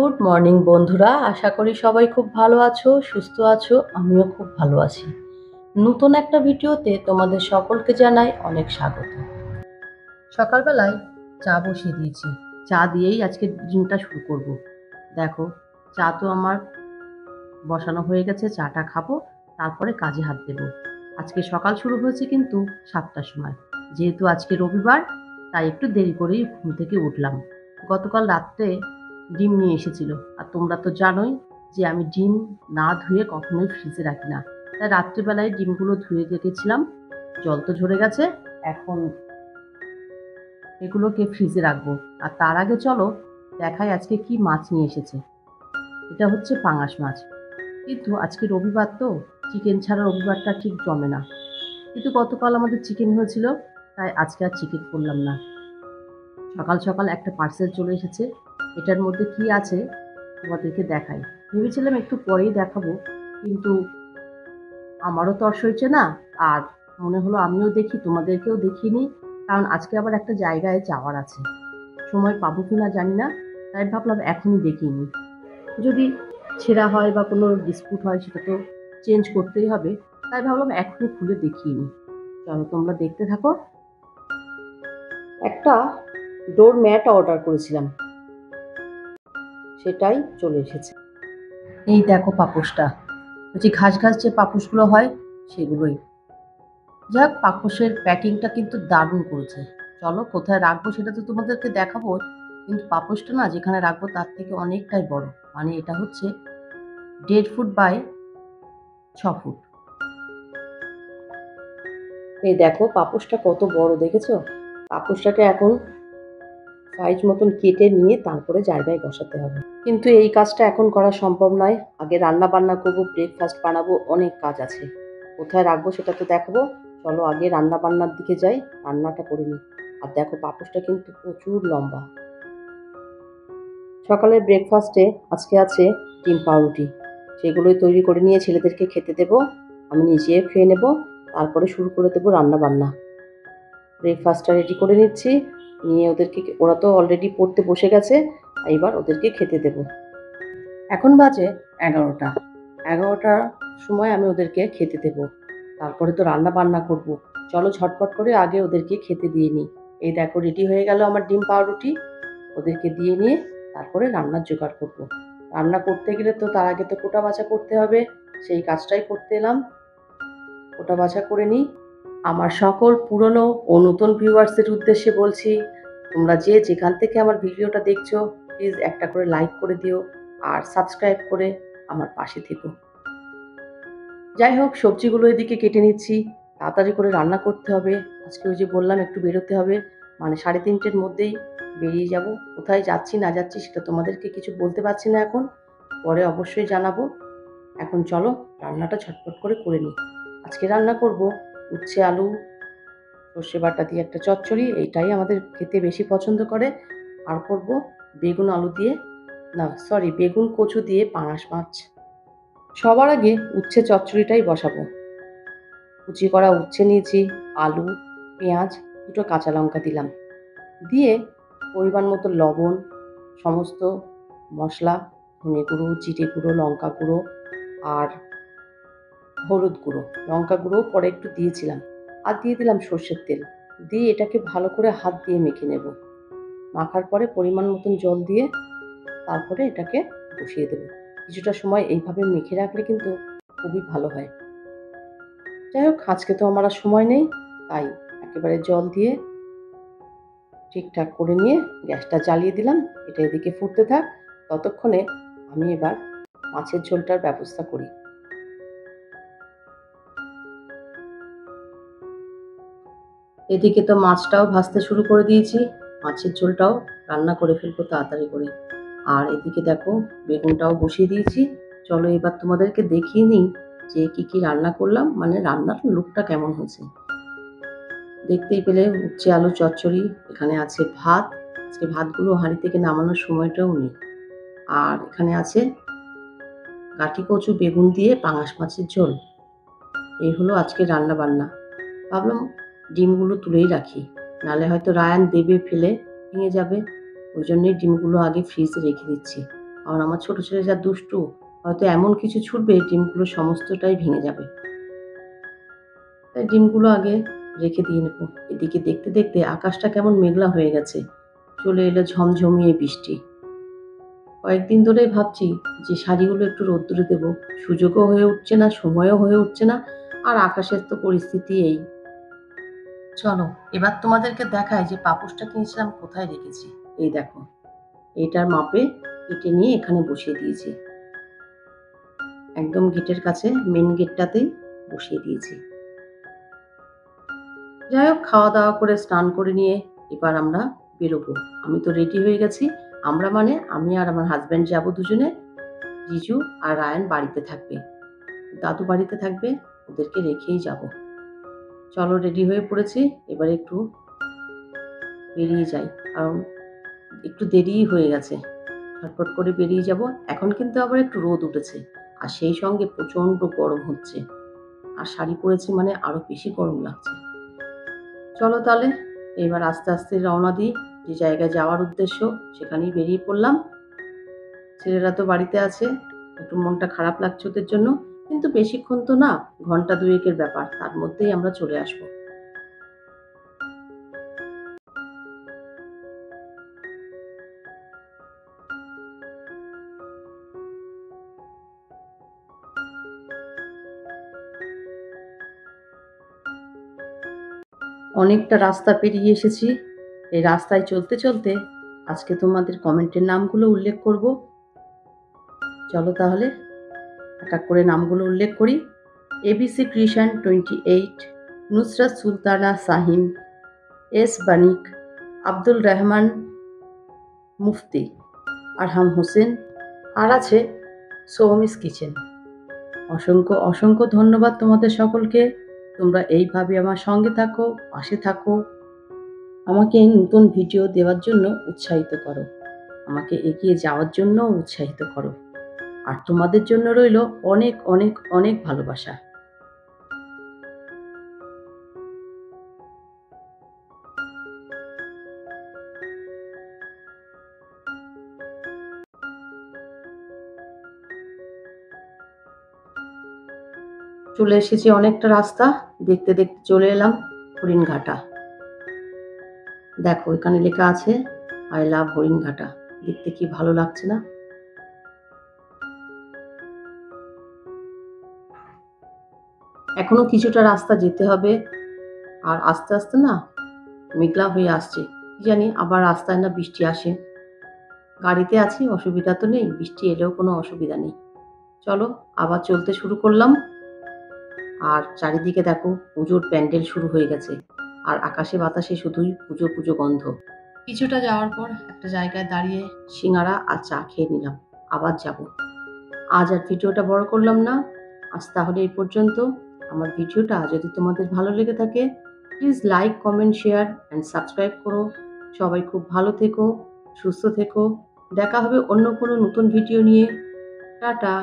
Good morning বন্ধুরা, আশা করি সবাই খুব ভালো আছো, সুস্থ আছো। আমিও খুব ভালো আছি। নতুন একটা ভিডিওতে তোমাদের সকলকে জানাই অনেক স্বাগত। সকালবেলায় চা বসিয়ে দিয়েছি। চা দিয়েই আজকে দিনটা শুরু করব। দেখো, চা তো আমার বসানো হয়ে গেছে, চাটা খাবো, তারপরে কাজে হাত দেবো। আজকে সকাল শুরু হয়েছে কিন্তু 7টার সময়। যেহেতু আজকে রবিবার, তাই একটু দেরি করেই ঘুম থেকে উঠলাম। গতকাল রাত্রে ডিম নিয়ে এসেছিল, আর তোমরা তো জানোই যে আমি ডিম না ধুয়ে কখনোই ফ্রিজে রাখি না। তাই রাত্রিবেলায় ডিমগুলো ধুয়ে রেখেছিলাম। জল তো ঝরে গেছে, এখন এগুলোকে ফ্রিজে রাখবো। আর তার আগে চলো দেখাই আজকে কি মাছ নিয়ে এসেছে। এটা হচ্ছে পাঙাশ মাছ। কিন্তু আজকে রবিবার তো চিকেন ছাড়া রবিবারটা ঠিক জমে না। কিন্তু গতকাল আমাদের চিকেন হয়েছিল, তাই আজকে আর চিকেন করলাম না। সকাল সকাল একটা পার্সেল চলে এসেছে। এটার মধ্যে কি আছে তোমাদেরকে দেখাই। ভেবেছিলাম একটু পরেই দেখাবো, কিন্তু আমারও তর সইছে না। আর মনে হলো আমিও দেখি, তোমাদেরকেও দেখিয়ে নিই, কারণ আজকে আবার একটা জায়গায় যাওয়ার আছে। সময় পাবো কিনা জানি না, তাই ভাবলাম এখনই দেখিয়ে নিই। যদি ছেঁড়া হয় বা কোনো ডিসপুট হয়, সেটা তো চেঞ্জ করতেই হবে। তাই ভাবলাম এখনই খুলে দেখিয়ে নিই। চলো তোমরা দেখতে থাকো। একটা ডোর ম্যাট অর্ডার করেছিলাম, সেটাই চলে এসেছে। এই দেখো পাপোশটা, বলছি ঘাস ঘাস যে পাপোশগুলো হয় সেগুলোই। যাক, পাপোশের প্যাকিংটা কিন্তু দারুণ করেছে। চলো কোথায় রাখবো সেটা তো তোমাদেরকে দেখাবো, কিন্তু পাপোশটা না যেখানে রাখবো তার থেকে অনেকটাই বড়। মানে এটা হচ্ছে 1.5 ফুট বাই 6 ফুট। এই দেখো পাপোশটা কত বড়, দেখেছো? পাপোশটাকে এখন সাইজ মতন কেটে নিয়ে তারপরে জায়গায় বসাতে হবে। কিন্তু এই কাজটা এখন করা সম্ভব নয়। আগে রান্না বান্না করবো, ব্রেকফাস্ট বানাবো, অনেক কাজ আছে। কোথায় রাখবো সেটা তো দেখাবো। চলো আগে রান্না বান্নার দিকে যাই, রান্নাটা করে নিই। আর দেখো পাপোশটা কিন্তু প্রচুর লম্বা। সকালের ব্রেকফাস্টে আজকে আছে ডিম পাউরুটি। সেগুলোই তৈরি করে নিয়ে ছেলেদেরকে খেতে দেবো, আমি নিজে খেয়ে নেব, তারপরে শুরু করে দেবো রান্না বান্না। ব্রেকফাস্টটা রেডি করে নিচ্ছি, নিয়ে ওদেরকে, ওরা তো অলরেডি পড়তে বসে গেছে, এবার ওদেরকে খেতে দেব। এখন বাজে 11টা। 11টার সময় আমি ওদেরকে খেতে দেব, তারপরে তো রান্না বান্না করব। চলো ঝটপট করে আগে ওদেরকে খেতে দিয়ে নিই। এই দেখো রেডি হয়ে গেল আমার ডিম পাউরুটি। ওদেরকে দিয়ে নিয়ে তারপরে রান্নার জোগাড় করব। রান্না করতে গেলে তো তার আগে তো কোটা বাছা করতে হবে, সেই কাজটাই করতে এলাম। কোটা বাছা করে নিই। আমার সকল পুরনো ও নতুন ভিউয়ার্সদের উদ্দেশ্যে বলছি, তোমরা যে যেখান থেকে আমার ভিডিওটা দেখছো, প্লিজ একটা করে লাইক করে দিও আর সাবস্ক্রাইব করে আমার পাশে থেকো। যাই হোক, সবজিগুলো এদিকে কেটে নিচ্ছি, তাড়াতাড়ি করে রান্না করতে হবে। আজকে ওই যে বললাম একটু বেরোতে হবে, মানে 3:30-এর মধ্যেই বেরিয়ে যাব। কোথায় যাচ্ছি না যাচ্ছি সেটা তোমাদেরকে কিছু বলতে পারছি না এখন, পরে অবশ্যই জানাবো। এখন চলো রান্নাটা ঝটপট করে নিই। আজকে রান্না করব উচ্ছে আলু সর্ষে বাটা দিয়ে একটা চচ্চড়ি, এইটাই আমাদের খেতে বেশি পছন্দ করে। আর করব বেগুন আলু দিয়ে, না সরি, বেগুন কচু দিয়ে পাঙাশ মাছ। সবার আগে উচ্ছে চচ্চড়িটাই বসাবো। কুচি করা উচ্ছে নিয়েছি, আলু, পেঁয়াজ, দুটো কাঁচা লঙ্কা দিলাম, দিয়ে পরিমাণ মতো লবণ, সমস্ত মশলা, ধনে গুঁড়ো, জিরে গুঁড়ো, লঙ্কা গুঁড়ো আর হলুদ গুঁড়ো, লঙ্কা গুঁড়ো পরে একটু দিয়েছিলাম, আর দিয়ে দিলাম সর্ষের তেল। দিয়ে এটাকে ভালো করে হাত দিয়ে মেখে নেব। মাখার পরে পরিমাণ মতন জল দিয়ে তারপরে এটাকে বসিয়ে দেবো। কিছুটা সময় এইভাবে মেখে রাখলে কিন্তু খুবই ভালো হয়। যাই হোক, আজকে তো আমার আর সময় নেই, তাই একেবারে জল দিয়ে ঠিকঠাক করে নিয়ে গ্যাসটা জ্বালিয়ে দিলাম। এটা এদিকে ফুটতে থাক, ততক্ষণে আমি এবার মাছের ঝোলটার ব্যবস্থা করি। এদিকে তো মাছটাও ভাজতে শুরু করে দিয়েছি, মাছের ঝোলটাও রান্না করে ফেলবো তাড়াতাড়ি করে। আর এদিকে দেখো বেগুনটাও বসিয়ে দিয়েছি। চলো এবার তোমাদেরকে দেখিয়ে নিই যে কি কি রান্না করলাম, মানে রান্নার লুকটা কেমন হয়েছে। দেখতেই পেলে উচ্ছে আলু চচ্চড়ি, এখানে আছে ভাত। আজকে ভাতগুলো হাঁড়ি থেকে নামানোর সময়টাও নেই। আর এখানে আছে কাঠি কচু বেগুন দিয়ে পাঙাশ মাছের ঝোল। এই হলো আজকে রান্না বান্না। ভাবলাম ডিমগুলো তুলেই রাখি, নাহলে হয়তো রায়ান দেবে ফেলে ভেঙে যাবে। ওই জন্যই ডিমগুলো আগে ফ্রিজে রেখে দিচ্ছি। আর আমার ছোট ছেলে যা দুষ্টু, হয়তো এমন কিছু ছুটবে ডিমগুলো সমস্তটাই ভেঙে যাবে। তাই ডিমগুলো আগে রেখে দিয়ে নেব। এদিকে দেখতে দেখতে আকাশটা কেমন মেঘলা হয়ে গেছে, চলে এলো ঝমঝমিয়ে বৃষ্টি। কয়েকদিন ধরেই ভাবছি যে শাড়িগুলো একটু রোদ্দুরে দেবো, সুযোগও হয়ে উঠছে না, সময়ও হয়ে উঠছে না, আর আকাশের তো পরিস্থিতি এই। চলো এবার তোমাদেরকে দেখাই যে পাপোশটা কিনেছিলাম কোথায় রেখেছি। এই দেখো, এইটার মাপে কেটে নিয়ে এখানে বসিয়ে দিয়েছি, একদম গেটের কাছে, মেন গেটটাতেই বসিয়ে দিয়েছি। যাই হোক, খাওয়া দাওয়া করে স্নান করে নিয়ে এবার আমরা বেরোবো। আমি তো রেডি হয়ে গেছি। আমরা মানে আমি আর আমার হাজব্যান্ড যাবো দুজনে। জিজু আর রায়ান বাড়িতে থাকবে, দাদু বাড়িতে থাকবে, ওদেরকে রেখেই যাব। চলো রেডি হয়ে পড়েছি, এবার একটু বেরিয়ে যাই, কারণ একটু দেরিই হয়ে গেছে। ঝটপট করে বেরিয়ে যাব। এখন কিন্তু আবার একটু রোদ উঠেছে, আর সেই সঙ্গে প্রচণ্ড গরম হচ্ছে, আর শাড়ি পরেছি মানে আরো বেশি গরম লাগছে। চলো তাহলে এবার আস্তে আস্তে রওনা দিই, যে জায়গায় যাওয়ার উদ্দেশ্য সেখানেই বেরিয়ে পড়লাম। ছেলেরা তো বাড়িতে আছে, একটু মনটা খারাপ লাগছে ওদের জন্য, কিন্তু বেশিক্ষণ তো না, ঘন্টা দুয়েকের ব্যাপার, তার মধ্যেই আমরা চলে আসবো। অনেকটা রাস্তা পেরিয়ে এসেছি। এই রাস্তায় চলতে চলতে আজকে তোমাদের কমেন্টের নামগুলো উল্লেখ করব। চলো তাহলে এক এক করে নামগুলো উল্লেখ করি। এবিসি কৃষাণ 28, নুসরাত সুলতানা সাহিম, এস বানিক, আব্দুল রহমান মুফতি, আরহাম হোসেন, আর আছে সৌমিস কিচেন। অসংখ্য অসংখ্য ধন্যবাদ তোমাদের সকলকে। তোমরা এইভাবে আমার সঙ্গে থাকো, পাশে থাকো, আমাকে নতুন ভিডিও দেওয়ার জন্য উৎসাহিত করো, আমাকে এগিয়ে যাওয়ার জন্য উৎসাহিত করো। আর তোমাদের জন্য রইল অনেক অনেক অনেক ভালোবাসা। চলে এসেছি অনেকটা রাস্তা, দেখতে দেখতে চলে এলাম হরিণঘাটা। দেখো এখানে লেখা আছে আই লাভ হরিণঘাটা, দেখতে কি ভালো লাগছে না? এখনো কিছুটা রাস্তা যেতে হবে, আর আস্তে আস্তে না মেঘলা হয়ে আসছে, কি জানি আবার রাস্তায় না বৃষ্টি আসে। গাড়িতে আছি, অসুবিধা তো নেই, বৃষ্টি এলেও কোনো অসুবিধা নেই। চলো আবার চলতে শুরু করলাম। আর চারিদিকে দেখো পুজোর প্যান্ডেল শুরু হয়ে গেছে, আর আকাশে বাতাসে শুধুই পুজো পুজো গন্ধ। কিছুটা যাওয়ার পর একটা জায়গায় দাঁড়িয়ে সিঙ্গারা আর চা খেয়ে নিলাম, আবার যাব। আজ আর ভিডিওটা বড় করলাম না, আজ তাহলে এই পর্যন্ত। আমার ভিডিওটা যদি তোমাদের ভালো লেগে থাকে, please like, comment, share and subscribe করো। সবাই খুব ভালো থেকো, সুস্থ থেকো। দেখা হবে অন্য কোনো নতুন ভিডিও নিয়ে। টাটা।